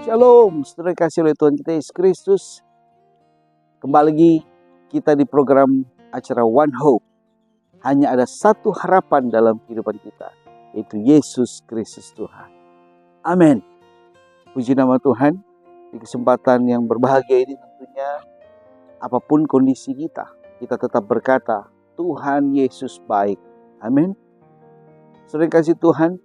Shalom, saudara kasih oleh Tuhan kita Yesus Kristus. Kembali lagi kita di program acara One Hope. Hanya ada satu harapan dalam kehidupan kita, yaitu Yesus Kristus Tuhan. Amin. Puji nama Tuhan. Di kesempatan yang berbahagia ini tentunya, apapun kondisi kita tetap berkata, Tuhan Yesus baik. Amin. Saudara kasih Tuhan,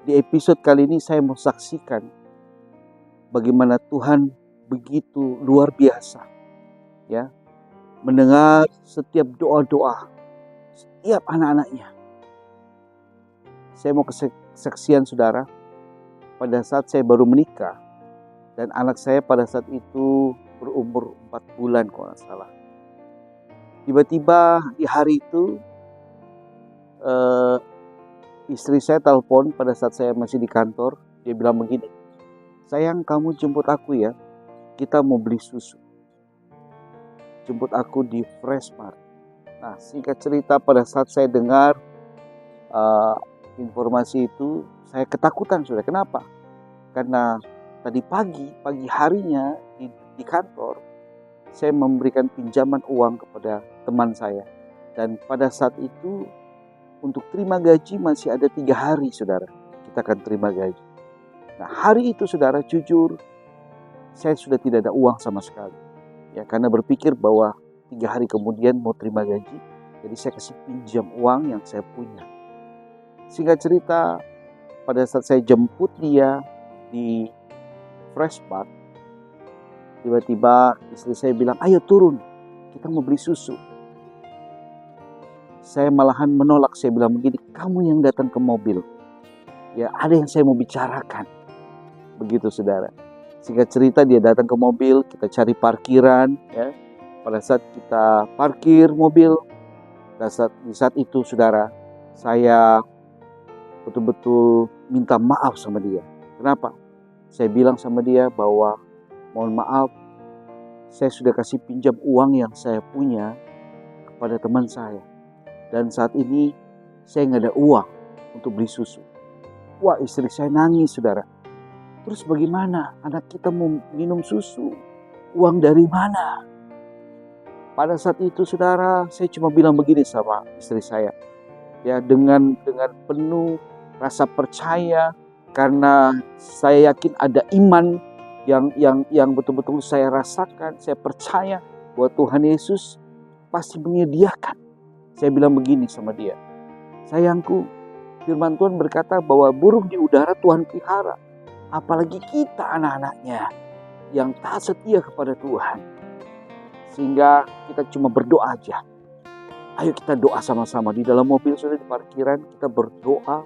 di episode kali ini saya mau saksikan bagaimana Tuhan begitu luar biasa, ya, mendengar setiap doa-doa setiap anak-anaknya. Saya mau kesaksian saudara, pada saat saya baru menikah dan anak saya pada saat itu berumur 4 bulan kalau nggak salah. Tiba-tiba di hari itu istri saya telepon pada saat saya masih di kantor. Dia bilang begini, sayang, kamu jemput aku ya, kita mau beli susu. Jemput aku di Freshmart. Nah, singkat cerita, pada saat saya dengar informasi itu, saya ketakutan sudah. Kenapa? Karena tadi pagi harinya di kantor, saya memberikan pinjaman uang kepada teman saya. Dan pada saat itu, untuk terima gaji masih ada 3 hari saudara, kita akan terima gaji. Nah, hari itu saudara, jujur saya sudah tidak ada uang sama sekali, ya, karena berpikir bahwa 3 hari kemudian mau terima gaji, jadi saya kasih pinjam uang yang saya punya. Singkat cerita, pada saat saya jemput dia di Freshmart, tiba-tiba istri saya bilang, ayo turun, kita mau beli susu. Saya malahan menolak, saya bilang begini, kamu yang datang ke mobil, ya, ada yang saya mau bicarakan. Begitu saudara. Singkat cerita, dia datang ke mobil, kita cari parkiran, ya. Pada saat kita parkir mobil, di saat itu saudara, saya betul-betul minta maaf sama dia. Kenapa? Saya bilang sama dia bahwa mohon maaf, saya sudah kasih pinjam uang yang saya punya kepada teman saya. Dan saat ini saya nggak ada uang untuk beli susu. Wah, istri saya nangis saudara. Terus bagaimana? Anak kita mau minum susu. Uang dari mana? Pada saat itu saudara, saya cuma bilang begini sama istri saya. Ya, dengan penuh rasa percaya, karena saya yakin ada iman yang betul-betul saya rasakan. Saya percaya bahwa Tuhan Yesus pasti menyediakan. Saya bilang begini sama dia. Sayangku, firman Tuhan berkata bahwa burung di udara Tuhan pelihara. Apalagi kita anak-anaknya yang taat setia kepada Tuhan. Sehingga kita cuma berdoa aja. Ayo kita doa sama-sama. Di dalam mobil sudah di parkiran, kita berdoa.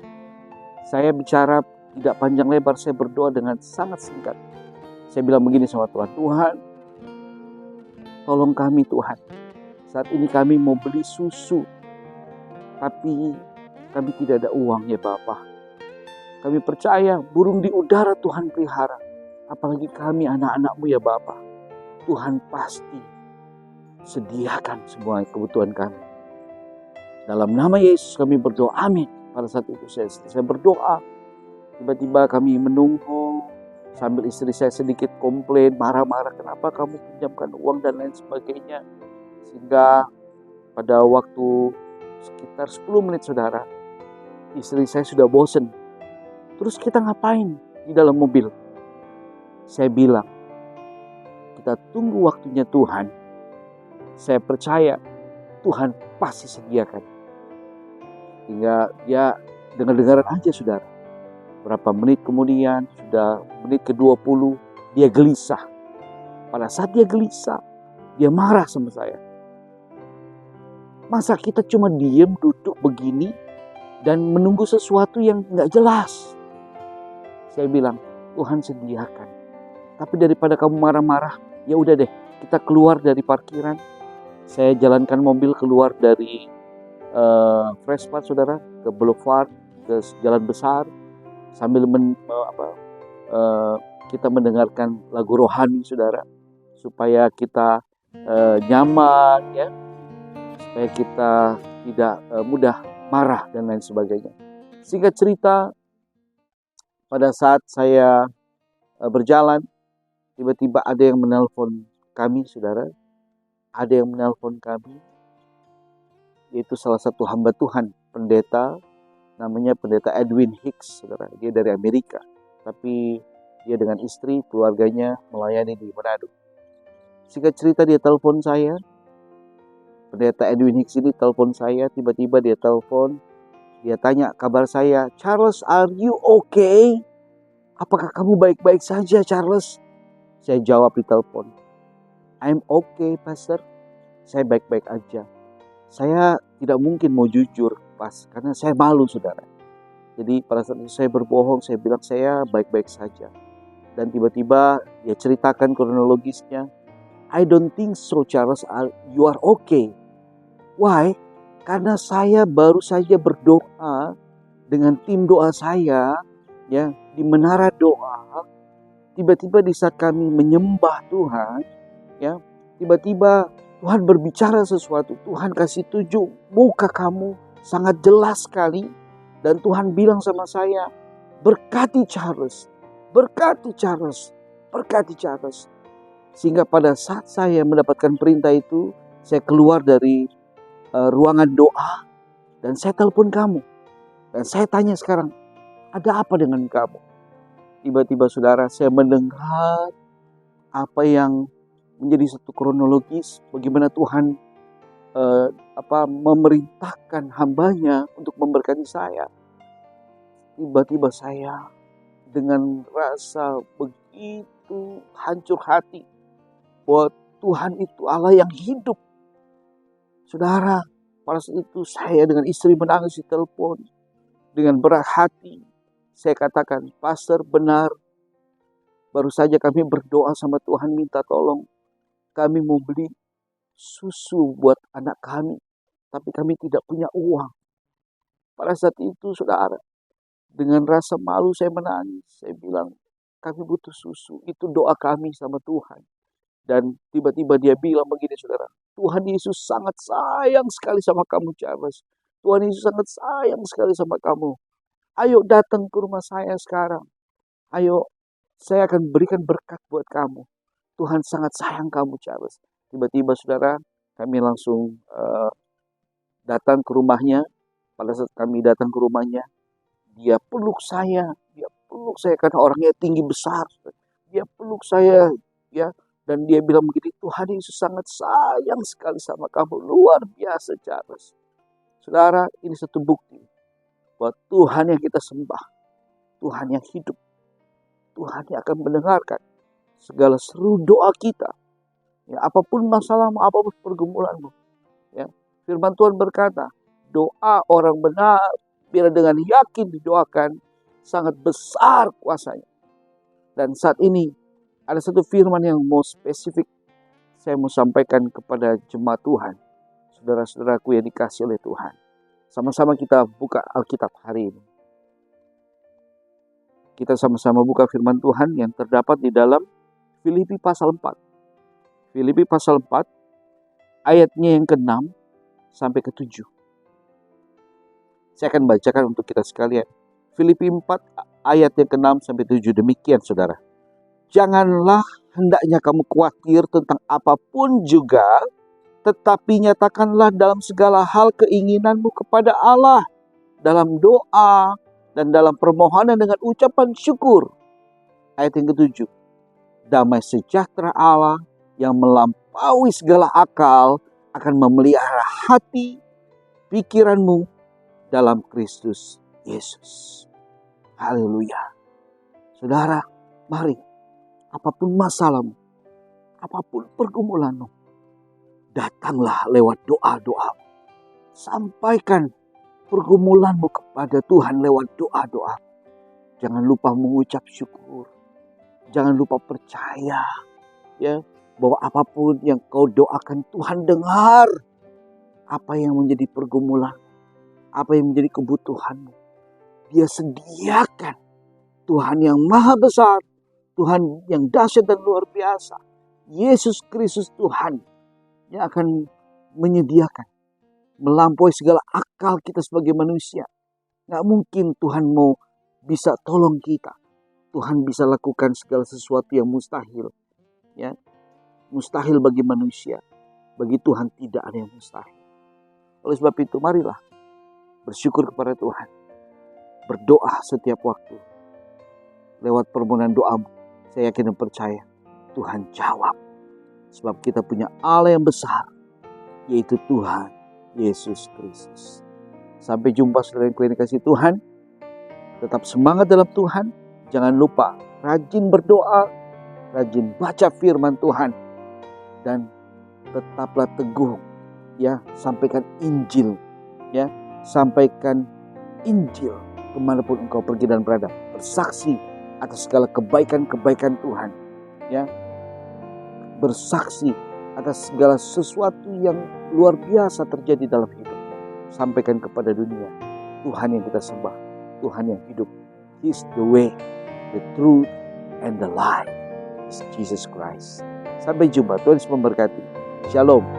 Saya bicara tidak panjang lebar, saya berdoa dengan sangat singkat. Saya bilang begini sama Tuhan, Tuhan, tolong kami Tuhan. Saat ini kami mau beli susu, tapi kami tidak ada uang ya Bapak. Kami percaya burung di udara Tuhan pelihara. Apalagi kami anak-anak-Mu ya Bapa. Tuhan pasti sediakan semua kebutuhan kami. Dalam nama Yesus kami berdoa, amin. Pada saat itu saya berdoa. Tiba-tiba kami menunggu. Sambil istri saya sedikit komplain, marah-marah. Kenapa kamu pinjamkan uang dan lain sebagainya. Sehingga pada waktu sekitar 10 menit saudara, istri saya sudah bosan. Terus kita ngapain di dalam mobil? Saya bilang, kita tunggu waktunya Tuhan. Saya percaya Tuhan pasti sediakan. Hingga dia dengar-dengaran aja saudara. Berapa menit kemudian, sudah menit ke-20, dia gelisah. Pada saat dia gelisah, dia marah sama saya. Masa kita cuma diem, duduk begini, dan menunggu sesuatu yang gak jelas? Saya bilang, Tuhan sediakan. Tapi daripada kamu marah-marah, ya udah deh, kita keluar dari parkiran. Saya jalankan mobil keluar dari Freshmart saudara, ke Boulevard, ke jalan besar, sambil kita mendengarkan lagu rohani saudara, supaya kita nyaman, ya, supaya kita tidak mudah marah dan lain sebagainya. Singkat cerita, pada saat saya berjalan, tiba-tiba ada yang menelpon kami, saudara. Ada yang menelpon kami, yaitu salah satu hamba Tuhan, pendeta, namanya pendeta Edwin Hicks, saudara. Dia dari Amerika, tapi dia dengan istri, keluarganya melayani di Manado. Singkat cerita dia telepon saya, pendeta Edwin Hicks ini telepon saya, tiba-tiba dia telepon, dia tanya kabar saya, "Charles, are you okay? Apakah kamu baik-baik saja, Charles?" Saya jawab di telepon, "I'm okay, Pastor. Saya baik-baik aja." Saya tidak mungkin mau jujur pas, karena saya malu, saudara. Jadi pada saat itu saya berbohong, saya bilang saya baik-baik saja. Dan tiba-tiba dia ceritakan kronologisnya. "I don't think so, Charles, you are okay." Why? Karena saya baru saja berdoa dengan tim doa saya, ya, di menara doa. Tiba-tiba di saat kami menyembah Tuhan, ya, tiba-tiba Tuhan berbicara sesuatu. Tuhan kasih tunjuk, muka kamu sangat jelas sekali. Dan Tuhan bilang sama saya, "Berkati Charles, berkati Charles, berkati Charles." Sehingga pada saat saya mendapatkan perintah itu, saya keluar dari ruangan doa dan saya telepon kamu. Dan saya tanya sekarang, ada apa dengan kamu? Tiba-tiba saudara, saya mendengar apa yang menjadi satu kronologis bagaimana Tuhan memerintahkan hambanya untuk memberkati saya. Tiba-tiba saya dengan rasa begitu hancur hati bahwa Tuhan itu Allah yang hidup. Saudara, pada saat itu saya dengan istri menangis di telepon dengan berat hati. Saya katakan, "Pastor, benar. Baru saja kami berdoa sama Tuhan minta tolong. Kami mau beli susu buat anak kami, tapi kami tidak punya uang." Pada saat itu, saudara, dengan rasa malu saya menangis. Saya bilang, "Kami butuh susu." Itu doa kami sama Tuhan. Dan tiba-tiba dia bilang begini, saudara, "Tuhan Yesus sangat sayang sekali sama kamu, Charles. Tuhan Yesus sangat sayang sekali sama kamu. Ayo datang ke rumah saya sekarang. Ayo, saya akan berikan berkat buat kamu. Tuhan sangat sayang kamu, Charles." Tiba-tiba, saudara, kami langsung datang ke rumahnya. Pada saat kami datang ke rumahnya, dia peluk saya. Dia peluk saya karena orangnya tinggi besar. Dia peluk saya, ya. Dan dia bilang begini, "Tuhan Yesus sangat sayang sekali sama kamu. Luar biasa, Charles." Saudara, ini satu bukti bahwa Tuhan yang kita sembah, Tuhan yang hidup, Tuhan yang akan mendengarkan segala seru doa kita. Ya, apapun masalahmu, apapun pergumulanmu. Ya, firman Tuhan berkata, doa orang benar bila dengan yakin didoakan sangat besar kuasanya. Dan saat ini ada satu firman yang mau spesifik saya mau sampaikan kepada jemaat Tuhan, saudara-saudaraku yang dikasih oleh Tuhan. Sama-sama kita buka Alkitab hari ini. Kita sama-sama buka firman Tuhan yang terdapat di dalam Filipi pasal 4. Filipi pasal 4 ayatnya yang ke-6 sampai ke-7. Saya akan bacakan untuk kita sekalian. Filipi 4 ayat yang ke-6 sampai 7. Demikian, saudara. "Janganlah hendaknya kamu khawatir tentang apapun juga, tetapi nyatakanlah dalam segala hal keinginanmu kepada Allah dalam doa dan dalam permohonan dengan ucapan syukur." Ayat yang ke-7. "Damai sejahtera Allah yang melampaui segala akal akan memelihara hati, pikiranmu dalam Kristus Yesus." Haleluya. Saudara, mari, apapun masalahmu, apapun pergumulanmu, datanglah lewat doa-doa. Sampaikan pergumulanmu kepada Tuhan lewat doa-doa. Jangan lupa mengucap syukur. Jangan lupa percaya, ya, bahwa apapun yang kau doakan Tuhan dengar. Apa yang menjadi pergumulan, apa yang menjadi kebutuhanmu, Dia sediakan. Tuhan yang maha besar, Tuhan yang dahsyat dan luar biasa, Yesus Kristus Tuhan yang akan menyediakan, melampaui segala akal kita sebagai manusia. Gak mungkin Tuhan mau bisa tolong kita. Tuhan bisa lakukan segala sesuatu yang mustahil. Ya, mustahil bagi manusia. Bagi Tuhan tidak ada yang mustahil. Oleh sebab itu marilah bersyukur kepada Tuhan. Berdoa setiap waktu. Lewat permohonan doamu, saya yakin dan percaya Tuhan jawab. Sebab kita punya Allah yang besar, yaitu Tuhan Yesus Kristus. Sampai jumpa saudara yang dikasihi Tuhan. Tetap semangat dalam Tuhan. Jangan lupa rajin berdoa, rajin baca firman Tuhan, dan tetaplah teguh, ya, sampaikan Injil, ya, sampaikan Injil kemanapun engkau pergi dan berada, bersaksi atas segala kebaikan-kebaikan Tuhan, ya, bersaksi atas segala sesuatu yang luar biasa terjadi dalam hidup. Sampaikan kepada dunia, Tuhan yang kita sembah, Tuhan yang hidup. He's the way, the truth, and the life. Is Jesus Christ. Sampai jumpa. Tuhan Yesus memberkati. Shalom.